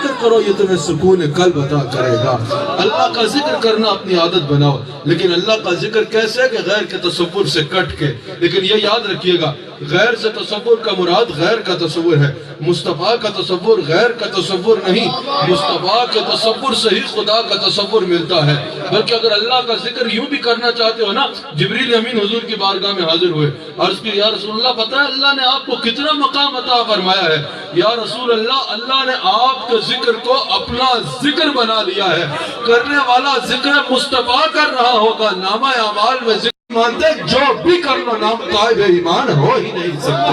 ذکر کرو یہ تمہیں سکون قلب عطا کرے گا۔ اللہ کا ذکر کرنا اپنی عادت بناؤ، لیکن اللہ کا ذکر کیسے ہے کہ غیر کے تصور سے کٹ کے۔ لیکن یہ یاد رکھیے گا، غیر سے تصور کا مراد غیر کا تصور ہے، مصطفیٰ کا تصور غیر کا تصور نہیں، مصطفیٰ کے تصور سے ہی خدا کا تصور ملتا ہے۔ بلکہ اگر اللہ کا ذکر یوں بھی کرنا چاہتے ہو نا، جبریل امین حضور کی بارگاہ میں حاضر ہوئے، عرض کی یا رسول اللہ پتہ ہے اللہ نے آپ کو کتنا مقام عطا فرمایا ہے؟ یا رسول اللہ، اللہ نے آپ کے ذکر کو اپنا ذکر بنا لیا ہے۔ کرنے والا ذکر مصطفیٰ کر رہا ہوگا، نامہ اعمال میں ذکر مانتے جو بھی کر لو نام طائب ایمان ہو ہی نہیں سکتے۔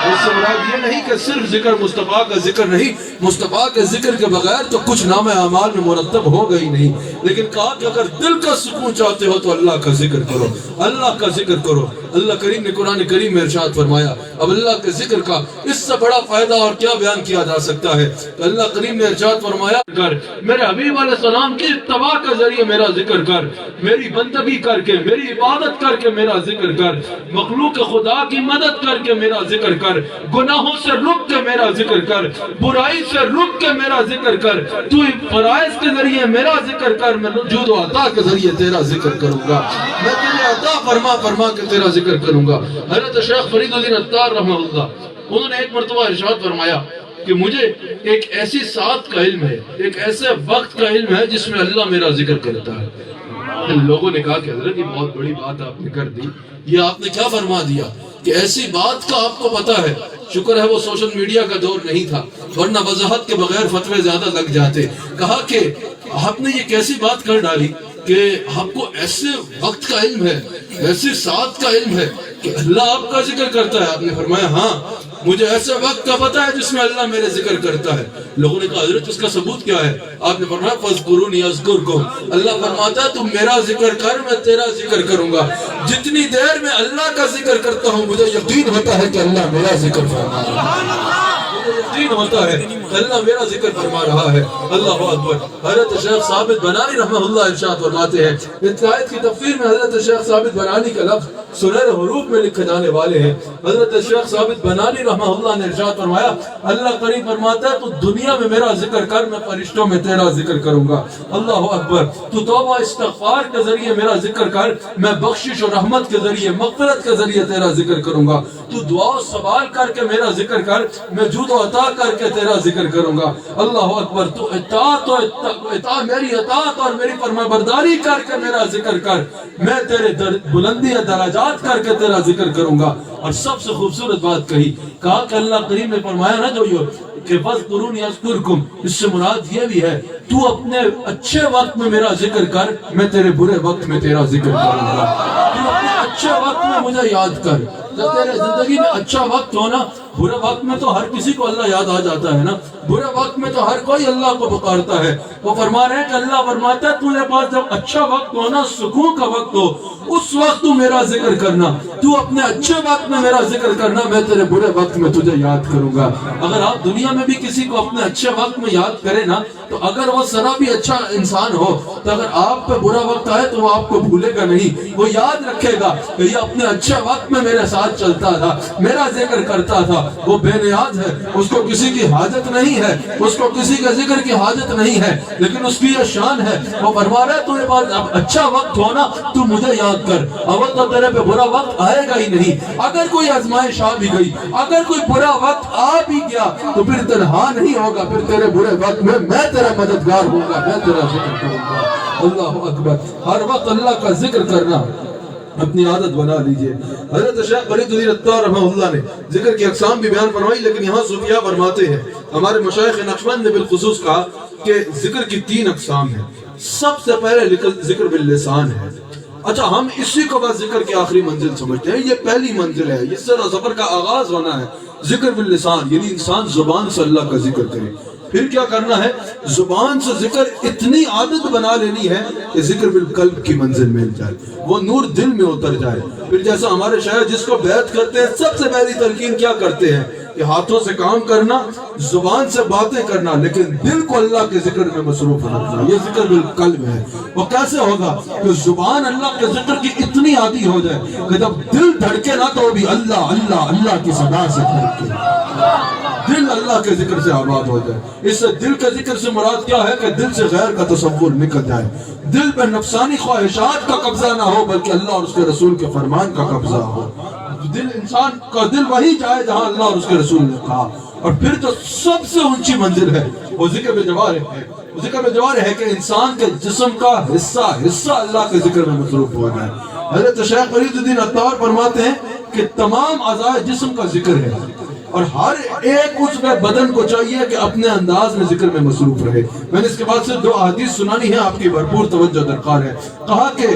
اس سے مراد یہ نہیں کہ صرف ذکر مصطفیٰ کا ذکر نہیں، مصطفیٰ کے ذکر کے بغیر تو کچھ نام اعمال میں مرتب ہوگا ہی نہیں، لیکن کہا کہ اگر دل کا سکون چاہتے ہو تو اللہ کا ذکر کرو، اللہ کا ذکر کرو۔ اللہ کریم نے قرآن کریم میں ارشاد فرمایا، اب اللہ کے ذکر کا اس سے بڑا فائدہ اور کیا بیان کیا جا سکتا ہے؟ کہ اللہ کریم نے ارشاد فرمایا، کر میرے حبیب علیہ السلام کی اتباع کے ذریعے میرا ذکر کر، میری بندگی کر کے، میری عبادت کر کے میرا ذکر کر، مخلوق خدا کی مدد کر کے میرا ذکر کر، گناہوں سے رک کے میرا ذکر کر، برائی سے رک کے میرا ذکر کر، تو فرائض کے ذریعے میرا ذکر کر، میں جود و عطا کے ذریعے تیرا ذکر کروں گا، میں تیرے عطا فرما کے تیرا ذکر کروں گا۔ حضرت شیخ فرید الدین عطار رحمہ اللہ، انہوں نے ایک مرتبہ ارشاد فرمایا کہ مجھے ایک ایسی ساتھ کا علم ہے، ایک ایسے وقت کا علم ہے جس میں اللہ میرا ذکر کرتا ہے۔ لوگوں نے کہا کہ حضرت یہ بہت بڑی بات آپ نے کر دی، یہ آپ نے کیا فرما دیا کہ ایسی بات کا آپ کو پتہ ہے؟ شکر ہے وہ سوشل میڈیا کا دور نہیں تھا، ورنہ وضاحت کے بغیر فتوے زیادہ لگ جاتے۔ کہا کہ آپ نے یہ کیسی بات کر ڈالی کہ آپ کو ایسے وقت کا علم ہے، ایسی ساتھ کا علم ہے کہ اللہ آپ کا ذکر کرتا ہے۔ آپ نے فرمایا ہاں مجھے ایسے وقت کا پتہ ہے جس میں اللہ میرے ذکر کرتا ہے۔ لوگوں نے کہا حضرت اس کا ثبوت کیا ہے؟ آپ نے فرمایا فَاذْكُرُونِي أَذْكُرْكُمْ، اللہ فرماتا ہے تم میرا ذکر کر میں تیرا ذکر کروں گا۔ جتنی دیر میں اللہ کا ذکر کرتا ہوں مجھے یقین ہوتا ہے کہ اللہ میرا ذکر فرما رہا ہے، مجھے یقین ہوتا ہے کہ اللہ میرا ذکر فرما رہا ہے۔ اللہ اکبر۔ حضرت شیخ ثابت بنانی رحمہ اللہ ارشاد فرماتے ہیں، اس آیت کی تفسیر میں حضرت شیخ ثابت بنانی کا لفظ سنہرے حروف میں لکھے جانے والے ہیں۔ حضرت شیخ ثابت بنانی رحمہ اللہ نے ارشاد فرمایا، اللہ کریم فرماتا ہے تو دنیا میں میرا ذکر کر میں فرشتوں میں تیرا ذکر کروں گا۔ اللہ اکبر۔ تو توبہ استغفار کے ذریعے میرا ذکر کر، میں بخشش و رحمت کے ذریعے، مغفرت کے ذریعے تیرا ذکر کروں گا۔ تو دعا و سوال کر کے میرا ذکر کر، میں جود و عطا کر کے تیرا ذکر کروں گا۔ اللہ اکبر۔ تو اطاعت میری اطاعت اور میری فرمانبرداری کر کے میرا ذکر کر، میں تیرے بلندی درجات کر کے تیرا ذکر کروں گا۔ اور سب سے خوبصورت بات کہی، کہا کہ اللہ کریم نے فرمایا نا جو کہ فَاذْكُرُونِي أَذْكُرْكُمْ، اس سے مراد یہ بھی ہے تو اپنے اچھے وقت میں میرا ذکر کر، میں تیرے برے وقت میں تیرا ذکر کروں گا۔ تو اپنے اچھے وقت میں مجھے یاد کر، جب تیرے زندگی میں اچھا وقت ہونا، برے وقت میں تو ہر کسی کو اللہ یاد آ جاتا ہے نا، برے وقت میں تو ہر کوئی اللہ کو پکارتا ہے۔ وہ فرما رہے ہیں کہ اللہ فرماتا ہے تجھے پاس جب اچھا وقت ہونا، سکون کا وقت ہو، اس وقت تو میرا ذکر کرنا، تو اپنے اچھے وقت میں میرا ذکر کرنا، میں تیرے برے وقت میں تجھے یاد کروں گا۔ اگر آپ دنیا میں بھی کسی کو اپنے اچھے وقت میں یاد کریں نا، تو اگر وہ ذرا بھی اچھا انسان ہو تو اگر آپ پہ برا وقت آئے تو وہ آپ کو بھولے گا نہیں، وہ یاد رکھے گا کہ یہ اپنے اچھے وقت میں میرے ساتھ چلتا تھا، میرا ذکر کرتا تھا۔ وہ بے نیاز ہے، اس کو کسی کی حاجت نہیں ہے، اس کو کسی کے ذکر کی حاجت نہیں ہے، لیکن اس کی یہ شان ہے۔ وہ فرما رہا ہے تو یہ بات اب اچھا وقت ہونا تو مجھے یاد کر، اول تو تیرے پہ برا وقت آئے گا ہی نہیں۔ اگر کوئی آزمائش آ بھی گئی، اگر کوئی برا وقت آ بھی گیا تو پھر تنہا نہیں ہوگا، پھر تیرے برے وقت میں تیرا مددگار ہوں گا، میں تیرا ذکر کروں گا۔ اللہ اکبر۔ ہر وقت اللہ کا ذکر کرنا اپنی عادت بنا لیجئے۔ حضرت شیخ فرید الدین عطار رحمہ اللہ نے ذکر کی اقسام بھی بیان فرمائی، لیکن یہاں صوفیاء فرماتے ہیں، ہمارے مشائخ نقشبند نے بالخصوص کہا کہ ذکر کی 3 اقسام ہیں۔ سب سے پہلے ذکر باللسان ہے۔ اچھا ہم اسی کو بس ذکر کی آخری منزل سمجھتے ہیں، یہ پہلی منزل ہے، اس سے سفر کا آغاز ہونا ہے۔ ذکر باللسان یعنی انسان زبان سے اللہ کا ذکر کرے۔ پھر کیا کرنا ہے؟ زبان سے ذکر اتنی عادت بنا لینی ہے کہ ذکر بالقلب کی منزل مل جائے، وہ نور دل میں اتر جائے۔ پھر جیسا ہمارے شاعر جس کو بیعت کرتے ہیں، سب سے پہلی تلقین کیا کرتے ہیں کہ ہاتھوں سے کام کرنا، زبان سے باتیں کرنا، لیکن دل کو اللہ کے ذکر میں مصروف رکھنا، یہ ذکر بالقلب ہے۔ وہ کیسے ہوگا؟ کہ زبان اللہ کے ذکر کی اتنی عادی ہو جائے کہ جب دل دھڑکے نہ تو بھی اللہ اللہ اللہ کی صدا سے دھڑکے۔ دل اللہ کے ذکر سے آباد ہو جائے. اس سے دل کے ذکر سے مراد کیا ہے کہ دل سے غیر کا تصور نکل جائے, دل پہ نفسانی خواہشات کا قبضہ نہ ہو بلکہ اللہ اور اس کے رسول کے فرمان کا قبضہ ہو. دل انسان کا دل وہی جائے جہاں اللہ اور اس کے رسول نے کہا. اور پھر تو سب سے اونچی منزل ہے وہ ذکر بالجوارح ہے. ذکر بالجوارح ہے کہ انسان کے جسم کا حصہ اللہ کے ذکر میں مصروف ہو جائے. حضرت شیخ فرید الدین عطار فرماتے ہیں کہ تمام اعضاء جسم کا ذکر ہے اور ہر ایک اس میں بدن کو چاہیے کہ اپنے انداز میں ذکر میں مصروف رہے. میں نے اس کے بعد سے 2 احادیث سنانی ہیں, آپ کی بھرپور توجہ درکار ہے. کہا کہ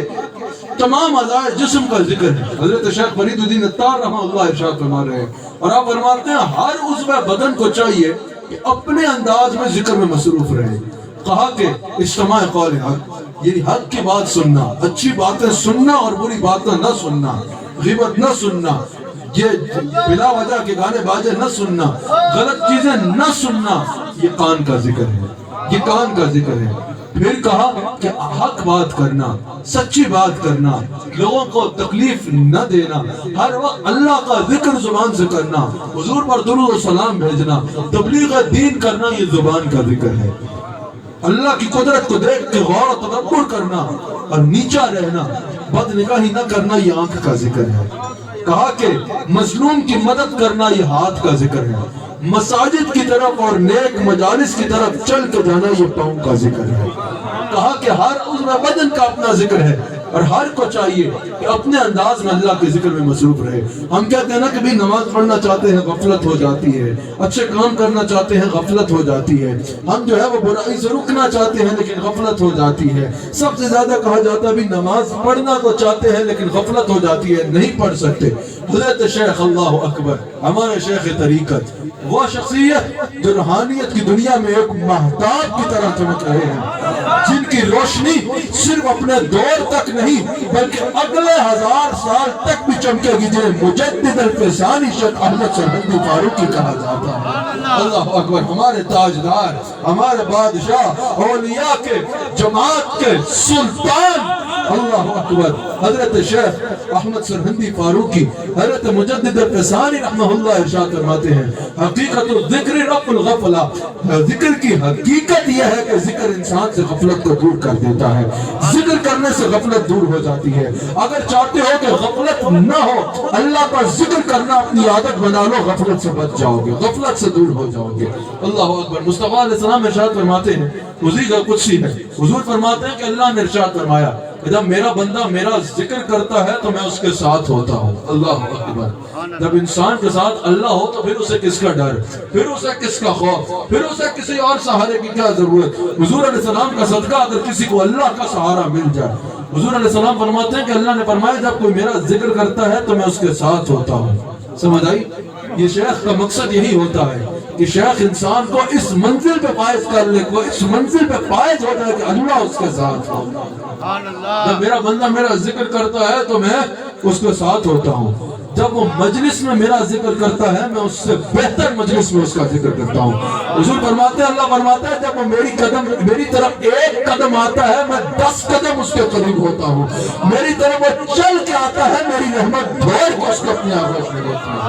تمام اعضاء جسم کا ذکر ہے. حضرت شیخ فرید الدین عطار رحمہ اللہ ارشاد فرما رہے ہیں اور آپ فرماتے ہیں ہر عضو بدن کو چاہیے کہ اپنے انداز میں ذکر میں مصروف رہے. کہا کہ اجتماع قول حق, یعنی حق کی بات سننا, اچھی باتیں سننا اور بری باتیں نہ سننا, غیبت نہ سننا, یہ بلا وجہ کے گانے باجے نہ سننا, غلط چیزیں نہ سننا, یہ کان کا ذکر ہے, یہ کان کا ذکر ہے. پھر کہا کہ حق بات کرنا, سچی بات کرنا, لوگوں کو تکلیف نہ دینا, ہر وقت اللہ کا ذکر زبان سے کرنا, حضور پر درود و سلام بھیجنا, تبلیغ دین کرنا, یہ زبان کا ذکر ہے. اللہ کی قدرت کو دیکھ کے غور و تدبر کرنا اور نیچا رہنا, بد نگاہی نہ کرنا, یہ آنکھ کا ذکر ہے. کہا کہ مظلوم کی مدد کرنا یہ ہاتھ کا ذکر ہے. مساجد کی طرف اور نیک مجالس کی طرف چل کے جانا یہ پاؤں کا ذکر ہے. کہا کہ ہر عضو بدن کا اپنا ذکر ہے اور ہر کو چاہیے کہ اپنے انداز میں اللہ کے ذکر میں مصروف رہے. ہم کہتے ہیں نا کہ بھی نماز پڑھنا چاہتے ہیں غفلت ہو جاتی ہے, اچھے کام کرنا چاہتے ہیں غفلت ہو جاتی ہے, ہم جو ہے وہ برائی سے رکنا چاہتے ہیں لیکن غفلت ہو جاتی ہے. سب سے زیادہ کہا جاتا ہے بھی نماز پڑھنا تو چاہتے ہیں لیکن غفلت ہو جاتی ہے, نہیں پڑھ سکتے. حضرت شیخ اللہ اکبر ہمارے شیخ طریقت, وہ شخصیت جو روحانیت کی دنیا میں ایک مہتاب کی طرح چمک رہے ہیں, جن کی روشنی صرف اپنے دور تک نہیں بلکہ اگلے 1000 سال تک بھی چمکے گی, جنہیں مجدد الفسانی شیخ احمد سرہندی فاروقی کہا جاتا ہے. اللہ اکبر, ہمارے تاجدار, ہمارے بادشاہ, اولیاء کے جماعت کے سلطان, اللہ اکبر, حضرت شیخ احمد سرہندی فاروقی, حضرت مجدد الفسانی رحمہ اللہ ارشاد فرماتے ہیں حقیقت الذکر رفع الغفلہ, ذکر کی حقیقت یہ ہے کہ ذکر انسان سے غفلت کو دور کر دیتا ہے. ذکر کرنے سے غفلت دور ہو جاتی ہے. اگر چاہتے ہو کہ غفلت نہ ہو, اللہ کا ذکر کرنا اپنی عادت بنا لو, غفلت سے بچ جاؤ گے, غفلت سے دور ہو جاؤ گے. اللہ اکبر. مصطفیٰ علیہ السلام ارشاد فرماتے ہیں, حضور قدسی ہے, حضور فرماتے ہیں کہ اللہ نے ارشاد فرمایا جب میرا بندہ میرا ذکر کرتا ہے تو میں اس کے ساتھ ہوتا ہوں. اللہ اکبر. جب انسان کے ساتھ اللہ ہو تو پھر اسے کس کا ڈر, پھر اسے کس کا خوف, پھر اسے کسی اور سہارے کی کیا ضرورت. حضور علیہ السلام کا صدقہ اگر کسی کو اللہ کا سہارا مل جائے, حضور علیہ السلام فرماتے ہیں کہ اللہ نے فرمایا جب کوئی میرا ذکر کرتا ہے تو میں اس کے ساتھ ہوتا ہوں. سمجھ آئی؟ یہ شیخ کا مقصد یہی ہوتا ہے کہ شیخ انسان کو اس منزل پہ فائز کر لے, وہ اس منزل پہ فائز ہوتا ہے کہ اللہ اس کے ساتھ ہو. جب میرا بندہ میرا ذکر کرتا ہے تو میں اس کے ساتھ ہوتا ہوں. جب وہ مجلس میں میرا ذکر کرتا ہے میں اس سے بہتر مجلس میں اس کا ذکر کرتا ہوں. حضور فرماتے ہیں, اللہ فرماتا ہے جب وہ میری طرف 1 قدم آتا ہے میں 10 قدم اس کے قریب ہوتا ہوں. میری طرف وہ چل کے آتا ہے, میری رحمت دھوڑ کے اس کو اپنی آغوش میں لیتی ہے.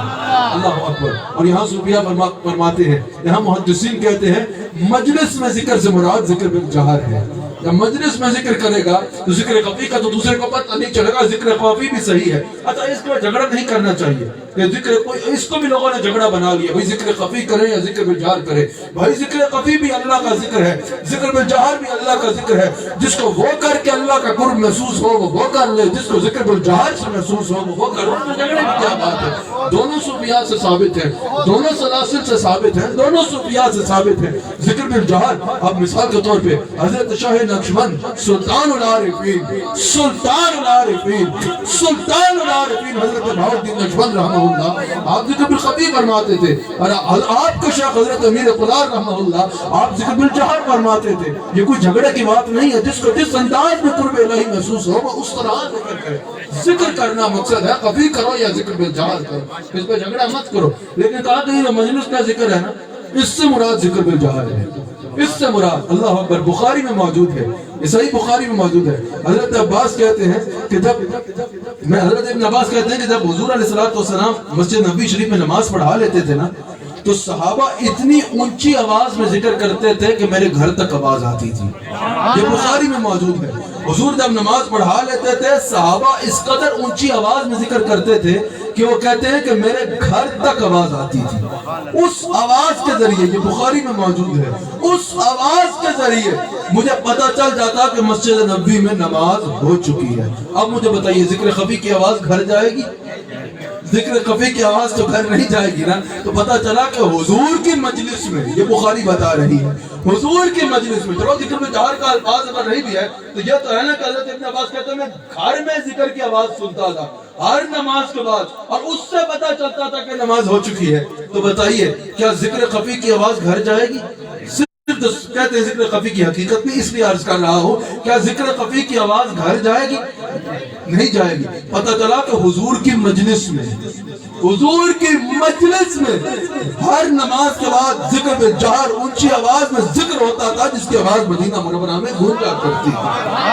اللہ اکبر. اور یہاں صوفیہ فرماتے ہیں, یہاں محدثین کہتے ہیں مجلس میں ذکر سے مراد ذکر بالجہر ہے. جب مجلس میں ذکر کرے گا تو ذکر خفی کا تو دوسرے کو پتہ نہیں چلے گا, ذکر خفی بھی صحیح ہے. اچھا اس کو جھگڑا نہیں کرنا چاہیے کہ ذکر کوئی, اس کو بھی لوگوں نے جھگڑا بنا لیا, بھائی ذکر خفی کرے یا ذکر بالجہر کرے. بھائی ذکر خفی بھی اللہ کا ذکر ہے, ذکر بالجہر بھی اللہ کا ذکر ہے. جس کو وہ کر کے اللہ کا قرب محسوس ہو وہ کر لے, جس کو ذکر بالجہر سے محسوس ہو وہ کر لے. جھگڑے کی کیا بات ہے؟ دونوں صوفیات سے ثابت ہے, دونوں سلاسل سے ثابت ہے, دونوں صوفیات سے ثابت ہے. ذکر بالجہر, اب مثال کے طور پہ حضرت شاہ نقشبند سلطان العارفین, سلطان العارفین, سلطان العارفین حضرت بہاؤالدین نقشبند رحمہ اللہ, آپ ذکر بالخفی فرماتے تھے. اور آپ کے شیخ حضرت امیر قلار رحمہ اللہ, آپ ذکر بالجہر فرماتے تھے. یہ کوئی جھگڑے کی بات نہیں ہے. جس کو جس انداز میں قرب الہی محسوس ہو وہ اس طرح ذکر کرے. ذکر کرنا مقصد ہے, خفی کرو یا ذکر بالجہر کرو, اس پہ جھگڑا مت کرو. لیکن کہا کہ یہ مجلس کا ذکر ہے نا, اس سے مراد ذکر بالجہر ہے, اس سے مراد. اللہ اکبر. بخاری میں موجود ہے, یہ صحیح بخاری میں موجود ہے. حضرت عباس کہتے ہیں کہ حضرت ابن عباس کہتے ہیں کہ جب حضور علیہ السلام مسجد نبی شریف میں نماز پڑھا لیتے تھے نا تو صحابہ اتنی اونچی آواز میں ذکر کرتے تھے کہ میرے گھر تک آواز آتی تھی. یہ بخاری میں موجود ہے. حضور جب نماز پڑھا لیتے تھے صحابہ اس قدر اونچی آواز میں ذکر کرتے تھے کہ وہ کہتے ہیں کہ میرے گھر تک آواز آتی تھی. اس آواز کے ذریعے، یہ بخاری میں موجود ہے، اس آواز کے ذریعے مجھے پتا چل جاتا کہ مسجد نبوی میں نماز ہو چکی ہے. اب مجھے بتائیے ذکر خفی کی آواز گھر جائے گی؟ ذکر خفی کی آواز تو گھر نہیں جائے گی نا. تو پتا چلا کہ حضور کی مجلس میں، یہ بخاری بتا رہی ہے، حضور کی مجلس میں، چلو ذکر میں جہر کا الفاظ اگر نہیں بھی ہے تو یہ تو ہے نا کہ حضرت ابن عباس کہتے ہیں میں گھر میں ذکر کی آواز سنتا تھا ہر نماز کے بعد، اور اس سے پتا چلتا تھا کہ نماز ہو چکی ہے. تو بتائیے کیا ذکر خفی کی آواز گھر جائے گی؟ کہتے ہیں ذکر خفی کی حقیقت میں اس لیے عرض کر رہا ہوں، کیا ذکر خفی کی آواز گھر جائے گی؟ نہیں جائے گی. پتہ چلا کہ حضور کی مجلس میں، حضور کی مجلس میں ہر نماز کے بعد ذکر میں جہر اونچی آواز میں ذکر ہوتا تھا جس کی آواز مدینہ منورہ میں گونجا کرتی تھی.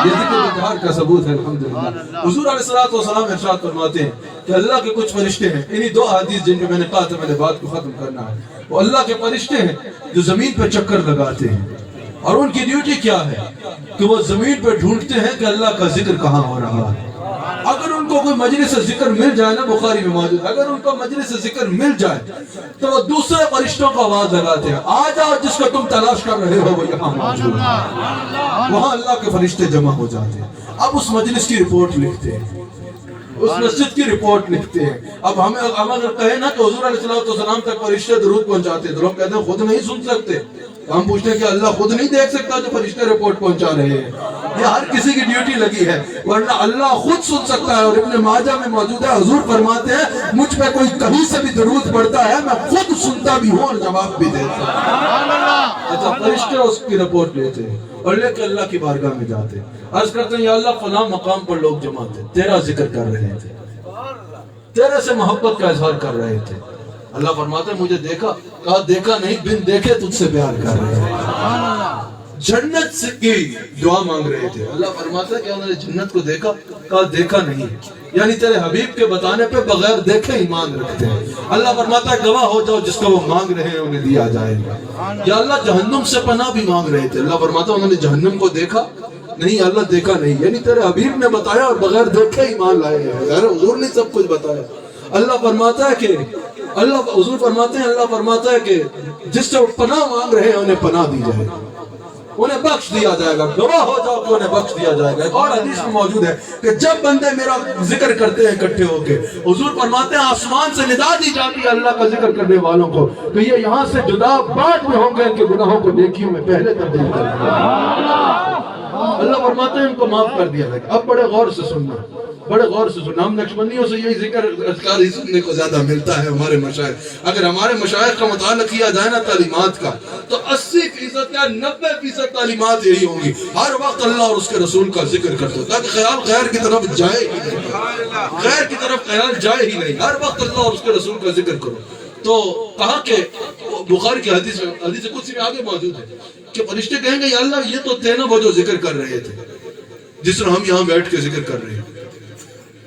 یہ ذکر میں جہر کا ثبوت ہے الحمدللہ. حضور علیہ السلام ارشاد فرماتے ہیں کہ اللہ کے کچھ فرشتے ہیں، انہی دو حدیث جن پہ میں نے کہا تھا میں نے بات کو ختم کرنا ہے، وہ اللہ کے فرشتے ہیں جو زمین پہ چکر لگاتے ہیں، اور ان کی ڈیوٹی کیا ہے کہ وہ زمین پہ ڈھونڈتے ہیں کہ اللہ کا ذکر کہاں ہو رہا ہے. اگر ان کو کوئی مجلس ذکر مل جائے نا، بخاری میں موجود ہے، اگر ان کو مجلس ذکر مل جائے تو وہ دوسرے فرشتوں کو آواز لگاتے ہیں، آ جاؤ جس کو تم تلاش کر رہے ہو وہ یہاں موجود ہے. وہاں اللہ کے فرشتے جمع ہو جاتے ہیں. اب اس مجلس کی رپورٹ لکھتے ہیں، اس مسجد کی رپورٹ لکھتے ہیں. اب ہم اگر کہیں نا کہ حضور علیہ السلام تک فرشتے درود پہنچاتے ہیں تو لوگ کہتے ہیں خود نہیں سن سکتے. ہم پوچھتے ہیں کہ اللہ خود نہیں دیکھ سکتا جو فرشتے رپورٹ پہنچا رہے ہیں؟ یہ ہر کسی کی ڈیوٹی لگی ہے، ورنہ اللہ خود سن سکتا ہے. اور ابن ماجہ میں موجود ہے، حضور فرماتے ہیں مجھ پہ کوئی کہیں سے بھی درود پڑتا ہے میں خود سنتا بھی ہوں اور جواب بھی دیتا ہوں. اچھا فرشتے اس کی رپورٹ لیتے ہیں اور لے کے اللہ کی بارگاہ میں جاتے ہیں، عرض کرتے ہیں یا اللہ فلاں مقام پر لوگ جمع تھے، تیرا ذکر کر رہے تھے، تیرے سے محبت کا اظہار کر رہے تھے. اللہ فرماتا ہے مجھے دیکھا؟ کہا دیکھا نہیں، بن دیکھے تجھ سے پیار کر رہے ہیں. جنت سے کی دعا مانگ رہے تھے. اللہ فرماتا ہے کہ انہوں نے جنت کو دیکھا؟ کہا دیکھا نہیں، یعنی تیرے حبیب کے بتانے پہ بغیر دیکھے ایمان رکھتے ہیں. اللہ فرماتا ہے گواہ ہو جاؤ جس کو وہ مانگ رہے ہیں انہیں دیا جائے گا. یا اللہ جہنم سے پناہ بھی مانگ رہے تھے. اللہ فرماتا ہے انہوں نے جہنم کو دیکھا؟ نہیں اللہ دیکھا نہیں، یعنی تیرے حبیب نے بتایا اور بغیر دیکھے ایمان لائے ہیں. غیر حضور نے سب کچھ بتایا. اللہ فرماتا ہے کہ حضور فرماتے ہیں اللہ فرماتا ہے کہ جس سے وہ پناہ مانگ رہے ہیں انہیں پناہ دی جائے گا، انہیں بخش دیا جائے گا. گواہ ہو جاؤ کہ انہیں بخش دیا جائے گا. ایک اور حدیث میں موجود ہے کہ جب بندے میرا ذکر کرتے ہیں اکٹھے ہو کے، حضور فرماتے ہیں آسمان سے ندا دی جاتی ہے اللہ کا ذکر کرنے والوں کو کہ یہ یہاں سے جدا بعد میں ہوں گے ان کے گناہوں کو نیکیوں میں پہلے تبدیل کر دیا. اللہ فرماتے ہیں ان کو معاف کر دیا جائے گا. اب بڑے غور سے سننا، بڑے غور سے سننا. ہم نقشبندیوں سے یہی ذکر اذکار ہی سننے کو زیادہ ملتا ہے. ہمارے مشائخ، اگر ہمارے مشائخ کا مطالعہ کیا جائے نا تعلیمات کا، تو 80% یا 90% تعلیمات یہی ہوں گی. ہر وقت اللہ اور اس کے رسول کا ذکر کرتے ہو تاکہ خیال غیر کی طرف جائے ہی نہیں، غیر کی طرف خیال جائے ہی نہیں. ہر وقت اللہ اور اس کے رسول کا ذکر کرو. تو کہا کہ بخاری کی حدیث قدسی میں آگے موجود ہے کہ فرشتے کہیں گے یا اللہ یہ تو تھے نا وہ جو ذکر کر رہے تھے جس طرح ہم یہاں بیٹھ کے ذکر کر رہے ہیں.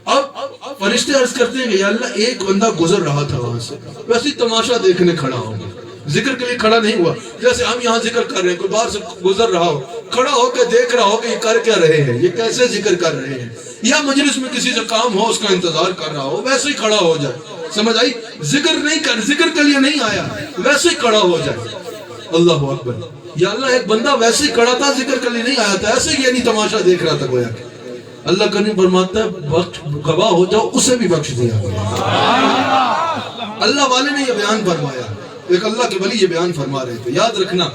اب فرشتے عرض کرتے ہیں کہ یا اللہ ایک بندہ گزر رہا تھا وہاں سے، ویسے تماشا دیکھنے کھڑا ہو گیا، ذکر کے لیے کھڑا نہیں ہوا. جیسے ہم یہاں ذکر کر رہے ہیں، کوئی باہر سے گزر رہا ہو، کھڑا ہو کے دیکھ رہا ہو کہ یہ کر کیا رہے ہیں، یہ کیسے ذکر کر رہے ہیں. یا مجلس میں کسی سے کام ہو، اس کا انتظار کر رہا ہو، ویسے ہی کھڑا ہو جائے. سمجھ آئی؟ ذکر کے لیے نہیں آیا، ویسے ہی کھڑا ہو جائے. اللہ اکبر. یا اللہ ایک بندہ ویسے ہی کھڑا تھا، ذکر کے لیے نہیں آیا تھا، ایسے ہی یعنی تماشا دیکھ رہا تھا گویا کہ. اللہ کریم فرماتا ہے گواہ ہو جاؤ، اسے بھی بخش دیا گیا. اللہ والے نے یہ بیان فرمایا، ایک اللہ کے ولی یہ بیان فرما رہے تھے. یاد رکھنا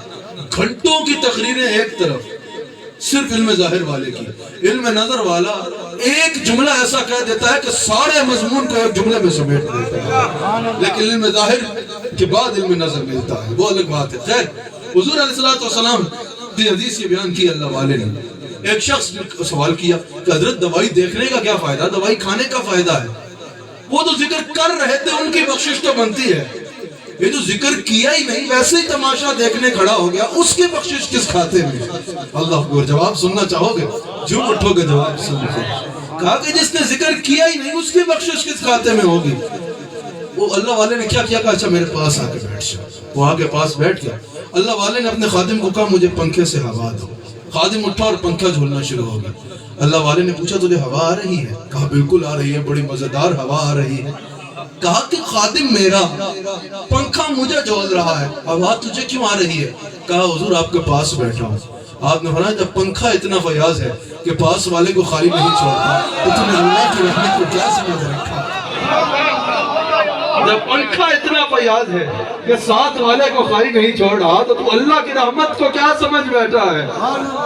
گھنٹوں کی تقریریں ایک طرف، صرف علم ظاہر والے کی. علم نظر والا ایک جملہ ایسا کہہ دیتا ہے کہ سارے مضمون کو ایک جملے میں سمیٹ دیتا ہے، لیکن علم ظاہر کے بعد علم نظر ملتا ہے، وہ الگ بات ہے. خیر، حضور علیہ السلام کی حدیث یہ بیان کی اللہ والے نے. ایک شخص نے سوال کیا کہ حضرت دوائی دیکھنے کا کیا فائدہ، دوائی کھانے کا فائدہ ہے؟ وہ تو ذکر کر رہے تھے، ان کی بخشش تو بنتی ہے. یہ جو ذکر کیا ہی نہیں، ویسے ہی تماشا دیکھنے کھڑا ہو گیا، اس کی بخشش کس کھاتے میں؟ اللہ کو جواب سننا چاہو گے؟ جھوم اٹھو گے جواب سننے. کہا کہ جس نے ذکر کیا ہی نہیں، اس کی بخشش کس کھاتے میں ہوگی؟ وہ اللہ والے نے کیا کیا؟ کہا اچھا میرے پاس آ کے بیٹھ جاؤ. وہ آگے پاس بیٹھ گیا. اللہ والے نے اپنے خادم کو کہا مجھے پنکھے سے ہوا دو. خادم اٹھا اور پنکھا جھولنا شروع ہو گیا. اللہ والے نے پوچھا تجھے ہوا آ رہی ہے؟ کہا بالکل آ رہی ہے، بڑی مزیدار ہوا آ رہی ہے. کہا کہ خادم میرا پنکھا مجھے جھول رہا ہے، ہوا تجھے کیوں آ رہی ہے؟ کہا حضور آپ کے پاس بیٹھا ہوں. آپ نے فرمایا جب پنکھا اتنا فیاض ہے کہ پاس والے کو خالی نہیں چھوڑتا تو تم نے اللہ کی رحمت کو کیا سمجھ رکھا؟ جب پنکھا اتنا فیاض ہے کہ ساتھ والے کو خالی نہیں چھوڑ رہا تو تم اللہ کی رحمت کو کیا سمجھ بیٹھا ہے؟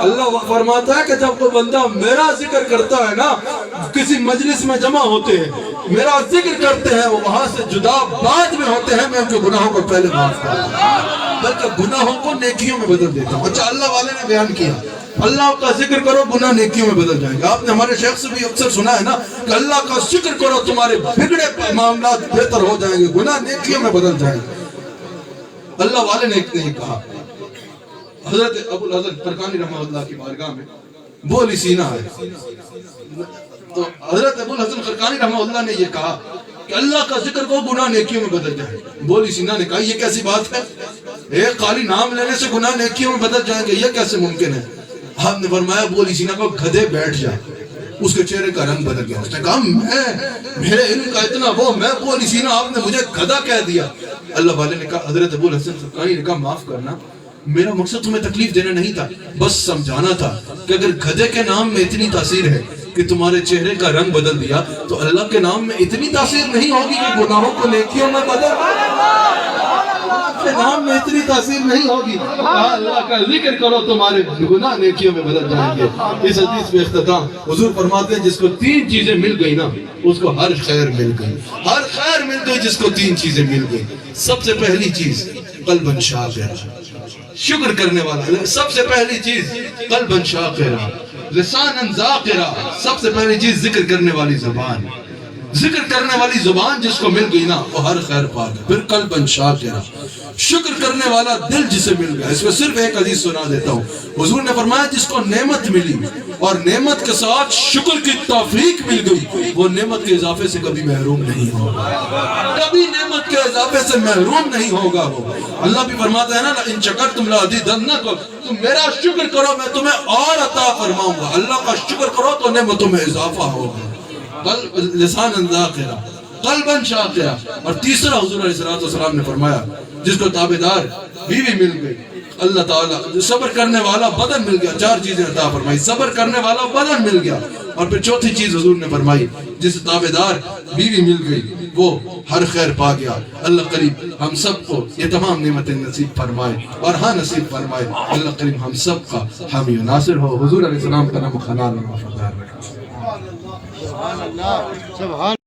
اللہ فرماتا ہے کہ جب کوئی بندہ میرا ذکر کرتا ہے نا، کسی مجلس میں جمع ہوتے ہیں، میرا ذکر کرتے ہیں، وہ وہاں سے جدا بعد میں ہوتے ہیں، میں ان کے گناہوں کو پہلے معاف کرتا ہوں بلکہ گناہوں کو نیکیوں میں بدل دیتا ہوں. اچھا اللہ والے نے بیان کیا اللہ کا ذکر کرو گناہ نیکیوں میں بدل جائیں گے. آپ نے ہمارے شیخ سے بھی اکثر سنا ہے نا کہ اللہ کا ذکر کرو تمہارے بگڑے معاملات بہتر ہو جائیں گے، گناہ نیکیوں میں بدل جائیں گے. اللہ والے نے ایک نہیں کہا. حضرت ابو الحسن فرقانی رحمہ اللہ کی بارگاہ میں بولی سینہ ہے، تو حضرت ابو الحسن فرقانی رحمہ اللہ نے یہ کہا کہ اللہ کا ذکر کو گناہ نیکیوں میں بدل جائیں. بولی سینہ نے کہا یہ کیسی بات ہے؟ ایک خالی نام لینے سے گناہ نیکیوں میں بدل جائیں گے، یہ کیسے ممکن ہے؟ آپ نے فرمایا بولی سینہ کو گدھے بیٹھ جائے. اس کے چہرے کا رنگ بدل گیا. اس نے کہا میرے علم کا اتنا وہ، میں بولی سینہ آپ نے مجھے گدھا کہہ دیا. اللہ والے نے کہا حضرت ابو الحسن فرقانی نے کہا معاف کرنا، میرا مقصد تمہیں تکلیف دینا نہیں تھا، بس سمجھانا تھا کہ اگر گدھے کے نام میں اتنی تاثیر ہے کہ تمہارے چہرے کا رنگ بدل دیا تو اللہ کے نام میں اتنی تاثیر نہیں ہوگی کہ گناہوں کو نیکیوں میں بدل کے نام میں اتنی تاثیر نہیں ہوگی. اللہ کا ذکر کرو تمہارے گناہ نیکیوں میں بدل جائیں گے. اس حدیث میں اختتام حضور فرماتے ہیں جس کو تین چیزیں مل گئی نا اس کو ہر خیر مل گئی. ہر خیر مل گئی جس کو تین چیزیں مل گئی. سب سے پہلی چیز قلبا شاکرا، شکر کرنے والا. سب سے پہلی چیز قلبا شاکرا، لسانا ذاکرا. سب سے پہلی چیز ذکر کرنے والی زبان. ذکر کرنے والی زبان جس کو مل گئی نا وہ ہر خیر پا گیا. پھر قلبا شاکرا، شکر کرنے والا دل جسے مل گیا. اس میں صرف ایک حدیث سنا دیتا ہوں. حضور نے فرمایا جس کو نعمت ملی اور نعمت کے ساتھ شکر کی توفیق مل گئی وہ نعمت کے اضافے سے کبھی محروم نہیں ہوگا، کبھی نعمت کے اضافے سے محروم نہیں ہوگا. وہ اللہ بھی فرماتا ہے نا ان شکرتم لازیدنکم، تم میرا شکر کرو میں تمہیں اور عطا فرماؤں گا. اللہ کا شکر کرو تو نعمتوں میں اضافہ ہوگا. لسانا ذاکرا، قلبا شاکرا. اور تیسرا حضور علیہ السلام نے فرمایا جس کو تابعدار بیوی مل گئی، اللہ تعالیٰ صبر کرنے والا بدن مل گیا. چار چیزیں عطا فرمائی، صبر کرنے والا بدن مل گیا. اور پھر چوتھی چیز حضور نے فرمائی جس تابعدار بیوی مل گئی وہ ہر خیر پا گیا. اللہ قریب ہم سب کو یہ تمام نعمتیں نصیب فرمائے اور ہاں نصیب فرمائے. اللہ قریب ہم سب کا حامی و ناصر ہو. حضور علیہ السلام کا نام خلال و وفادار رکھا.